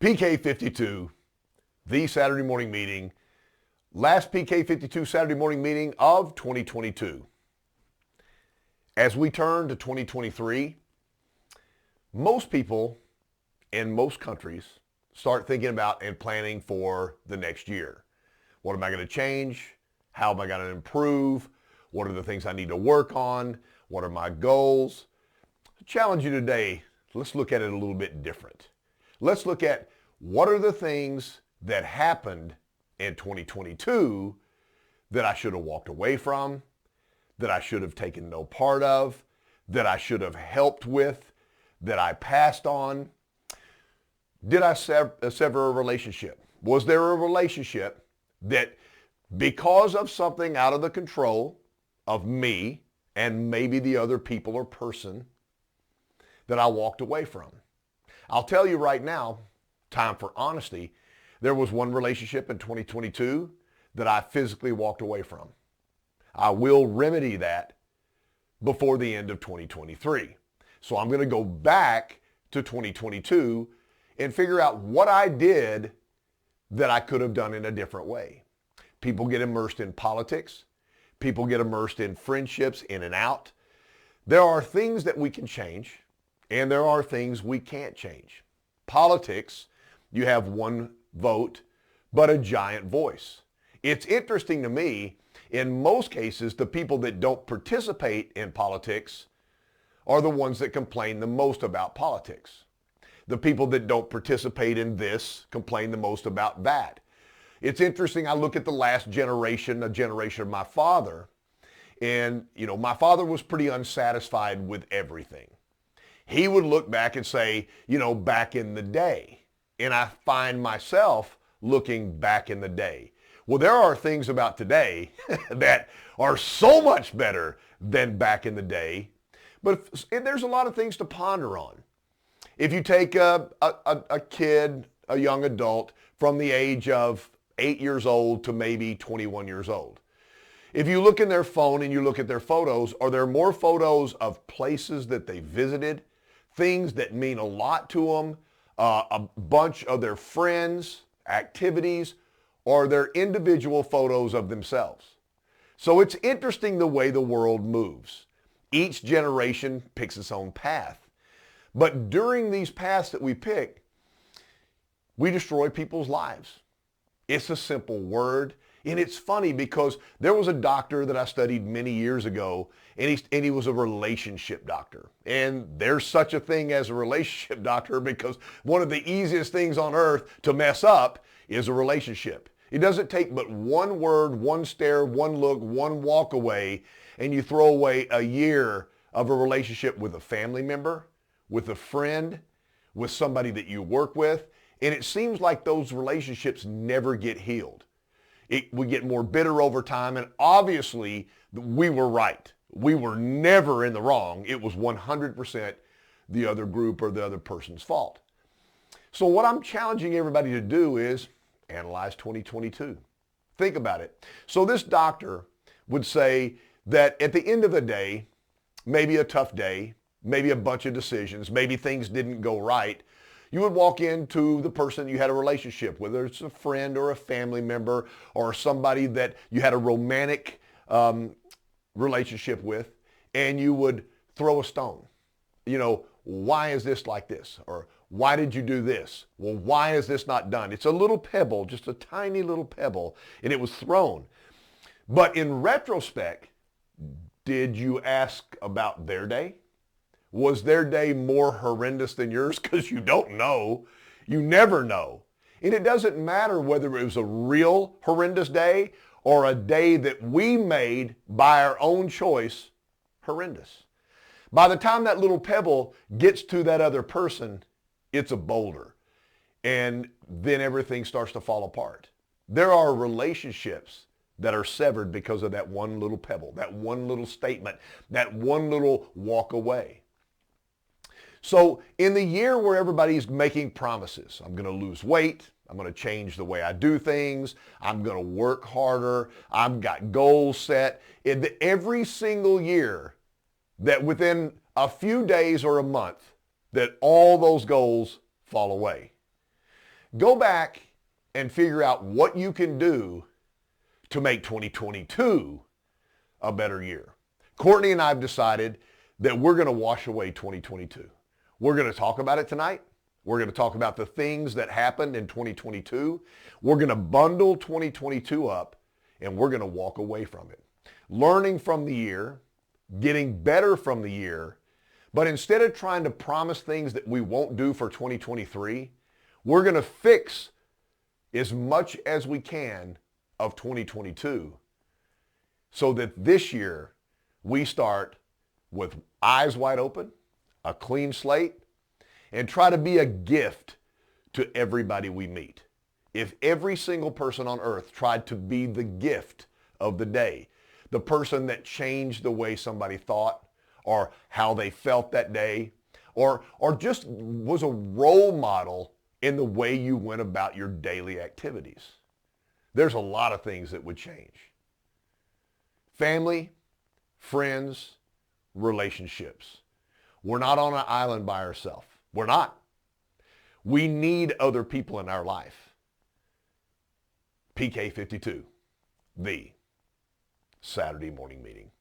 PK52, the Saturday morning meeting, last PK52 Saturday morning meeting of 2022. As we turn to 2023, most people in most countries start thinking about and planning for the next year. What am I going to change? How am I going to improve? What are the things I need to work on? What are my goals? I challenge you today, let's look at it a little bit different. Let's look at what are the things that happened in 2022 that I should have walked away from, that I should have taken no part of, that I should have helped with, that I passed on. Did I sever a relationship? Was there a relationship that because of something out of the control of me and maybe the other people or person that I walked away from? I'll tell you right now, time for honesty, there was one relationship in 2022 that I physically walked away from. I will remedy that before the end of 2023. So I'm going to go back to 2022 and figure out what I did that I could have done in a different way. People get immersed in politics. People get immersed in friendships, in and out. There are things that we can change, and there are things we can't change. Politics, you have one vote, but a giant voice. It's interesting to me, in most cases, the people that don't participate in politics are the ones that complain the most about politics. The people that don't participate in this complain the most about that. It's interesting, I look at the last generation, a generation of my father, and my father was pretty unsatisfied with everything. He would look back and say, back in the day. And I find myself looking back in the day. Well, there are things about today that are so much better than back in the day. But there's a lot of things to ponder on. If you take a kid, a young adult, from the age of 8 years old to maybe 21 years old. If you look in their phone and you look at their photos, are there more photos of places that they visited, things that mean a lot to them, a bunch of their friends, activities, or their individual photos of themselves? So it's interesting the way the world moves. Each generation picks its own path. But during these paths that we pick, we destroy people's lives. It's a simple word. And it's funny because there was a doctor that I studied many years ago, and he was a relationship doctor. And there's such a thing as a relationship doctor because one of the easiest things on earth to mess up is a relationship. It doesn't take but one word, one stare, one look, one walk away, and you throw away a year of a relationship with a family member, with a friend, with somebody that you work with. And it seems like those relationships never get healed. We get more bitter over time, and obviously we were right. We were never in the wrong. It was 100% the other group or the other person's fault. So what I'm challenging everybody to do is analyze 2022. Think about it. So this doctor would say that at the end of the day, maybe a tough day, maybe a bunch of decisions, maybe things didn't go right, you would walk into the person you had a relationship with, whether it's a friend or a family member or somebody that you had a romantic relationship with, and you would throw a stone. Why is this like this? Or why did you do this? Well, why is this not done? It's a little pebble, just a tiny little pebble, and it was thrown. But in retrospect, did you ask about their day? Was their day more horrendous than yours? Because you don't know. You never know. And it doesn't matter whether it was a real horrendous day or a day that we made by our own choice horrendous. By the time that little pebble gets to that other person, it's a boulder. And then everything starts to fall apart. There are relationships that are severed because of that one little pebble, that one little statement, that one little walk away. So in the year where everybody's making promises, I'm going to lose weight, I'm going to change the way I do things, I'm going to work harder, I've got goals set, every single year that within a few days or a month that all those goals fall away. Go back and figure out what you can do to make 2022 a better year. Courtney and I have decided that we're going to wash away 2022. We're going to talk about it tonight. We're going to talk about the things that happened in 2022. We're going to bundle 2022 up and we're going to walk away from it. Learning from the year, getting better from the year, but instead of trying to promise things that we won't do for 2023, we're going to fix as much as we can of 2022 so that this year we start with eyes wide open, a clean slate, and try to be a gift to everybody we meet. If every single person on earth tried to be the gift of the day, the person that changed the way somebody thought or how they felt that day, or just was a role model in the way you went about your daily activities, there's a lot of things that would change. Family, friends, relationships. We're not on an island by ourselves. We're not. We need other people in our life. PK52, the Saturday morning meeting.